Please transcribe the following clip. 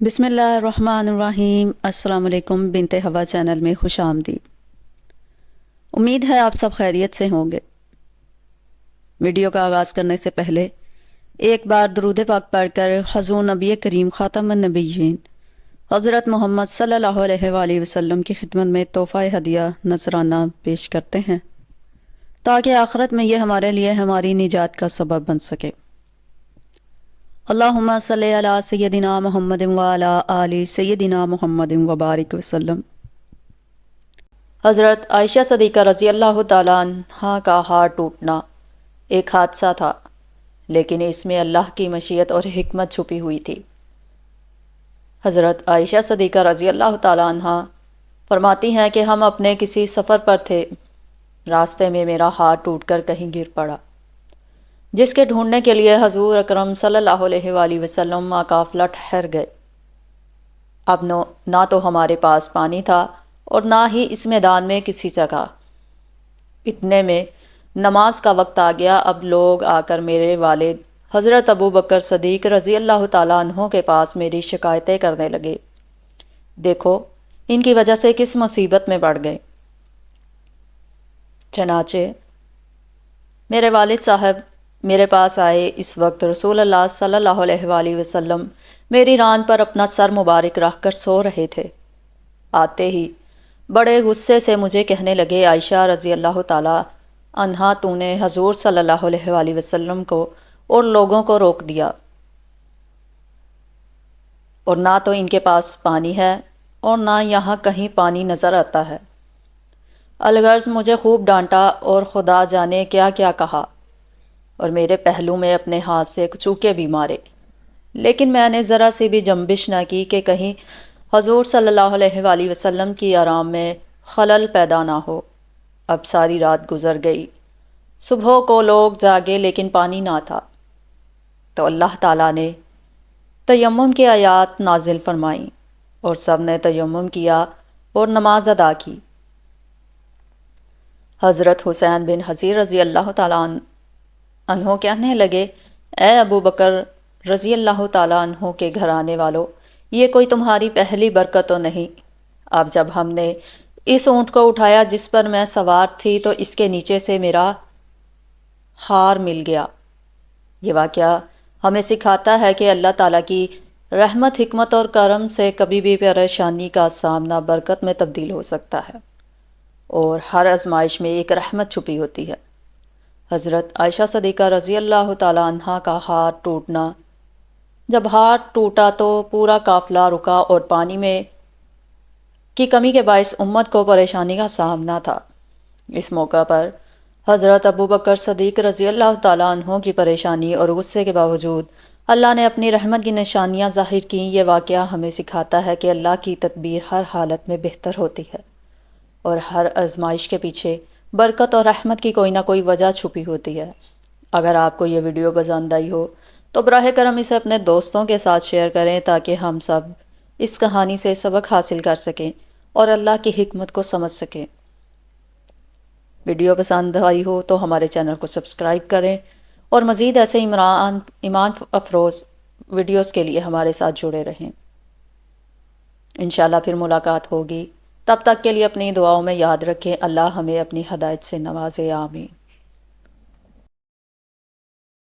بسم اللہ الرحمن الرحیم۔ السلام علیکم، بنت ہوا چینل میں خوش آمدید۔ امید ہے آپ سب خیریت سے ہوں گے۔ ویڈیو کا آغاز کرنے سے پہلے ایک بار درود پاک پڑھ کر حضور نبی کریم خاتم النبیین حضرت محمد صلی اللہ علیہ وآلہ وسلم کی خدمت میں تحفہ ہدیہ نذرانہ پیش کرتے ہیں تاکہ آخرت میں یہ ہمارے لیے ہماری نجات کا سبب بن سکے۔ اللہم صلی علی سیدنا محمد وعلی آل سیدنا محمد وبارک وسلم۔ حضرت عائشہ صدیقہ رضی اللہ تعالیٰ عنہ کا ہارٹ ٹوٹنا ایک حادثہ تھا، لیکن اس میں اللہ کی مشیت اور حکمت چھپی ہوئی تھی۔ حضرت عائشہ صدیقہ رضی اللہ تعالیٰ عنہ فرماتی ہیں کہ ہم اپنے کسی سفر پر تھے، راستے میں میرا ہارٹ ٹوٹ کر کہیں گر پڑا، جس کے ڈھونڈنے کے لیے حضور اکرم صلی اللہ علیہ وآلہ وسلم قافلہ ٹھہر گئے۔ اب نہ تو ہمارے پاس پانی تھا اور نہ ہی اس میدان میں کسی جگہ۔ اتنے میں نماز کا وقت آ گیا۔ اب لوگ آ کر میرے والد حضرت ابو بکر صدیق رضی اللہ تعالیٰ عنہ کے پاس میری شکایتیں کرنے لگے، دیکھو ان کی وجہ سے کس مصیبت میں پڑ گئے۔ چنانچہ میرے والد صاحب میرے پاس آئے۔ اس وقت رسول اللہ صلی اللہ علیہ وآلہ وسلم میری ران پر اپنا سر مبارک رکھ کر سو رہے تھے۔ آتے ہی بڑے غصے سے مجھے کہنے لگے، عائشہ رضی اللہ تعالیٰ عنہا، تو نے حضور صلی اللہ علیہ وآلہ وسلم کو اور لوگوں کو روک دیا، اور نہ تو ان کے پاس پانی ہے اور نہ یہاں کہیں پانی نظر آتا ہے۔ الغرض مجھے خوب ڈانٹا اور خدا جانے کیا کیا کہا، اور میرے پہلو میں اپنے ہاتھ سے چوکے بھی مارے، لیکن میں نے ذرا سی بھی جنبش نہ کی کہ کہیں حضور صلی اللہ علیہ وآلہ وسلم کی آرام میں خلل پیدا نہ ہو۔ اب ساری رات گزر گئی، صبح کو لوگ جاگے لیکن پانی نہ تھا، تو اللہ تعالیٰ نے تیمم کی آیات نازل فرمائیں اور سب نے تیمم کیا اور نماز ادا کی۔ حضرت حسین بن حضیر رضی اللہ تعالیٰ عنہ کہنے لگے، اے ابو بکر رضی اللہ تعالیٰ عنہ کے گھرانے والوں، یہ کوئی تمہاری پہلی برکت تو نہیں۔ اب جب ہم نے اس اونٹ کو اٹھایا جس پر میں سوار تھی تو اس کے نیچے سے میرا ہار مل گیا۔ یہ واقعہ ہمیں سکھاتا ہے کہ اللہ تعالیٰ کی رحمت، حکمت اور کرم سے کبھی بھی پریشانی کا سامنا برکت میں تبدیل ہو سکتا ہے، اور ہر آزمائش میں ایک رحمت چھپی ہوتی ہے۔ حضرت عائشہ صدیقہ رضی اللہ تعالیٰ عنہ کا ہاتھ ٹوٹنا، جب ہاتھ ٹوٹا تو پورا قافلہ رکا اور پانی میں کی کمی کے باعث امت کو پریشانی کا سامنا تھا۔ اس موقع پر حضرت ابو بکر صدیق رضی اللہ تعالیٰ عنہ کی پریشانی اور غصے کے باوجود اللہ نے اپنی رحمت کی نشانیاں ظاہر کیں۔ یہ واقعہ ہمیں سکھاتا ہے کہ اللہ کی تدبیر ہر حالت میں بہتر ہوتی ہے، اور ہر آزمائش کے پیچھے برکت اور رحمت کی کوئی نہ کوئی وجہ چھپی ہوتی ہے۔ اگر آپ کو یہ ویڈیو پسند آئی ہو تو براہ کرم اسے اپنے دوستوں کے ساتھ شیئر کریں تاکہ ہم سب اس کہانی سے سبق حاصل کر سکیں اور اللہ کی حکمت کو سمجھ سکیں۔ ویڈیو پسند آئی ہو تو ہمارے چینل کو سبسکرائب کریں اور مزید ایسے ایمان افروز ویڈیوز کے لیے ہمارے ساتھ جڑے رہیں۔ انشاءاللہ پھر ملاقات ہوگی، تب تک کے لیے اپنی دعاؤں میں یاد رکھیں۔ اللہ ہمیں اپنی ہدایت سے نوازے، آمین۔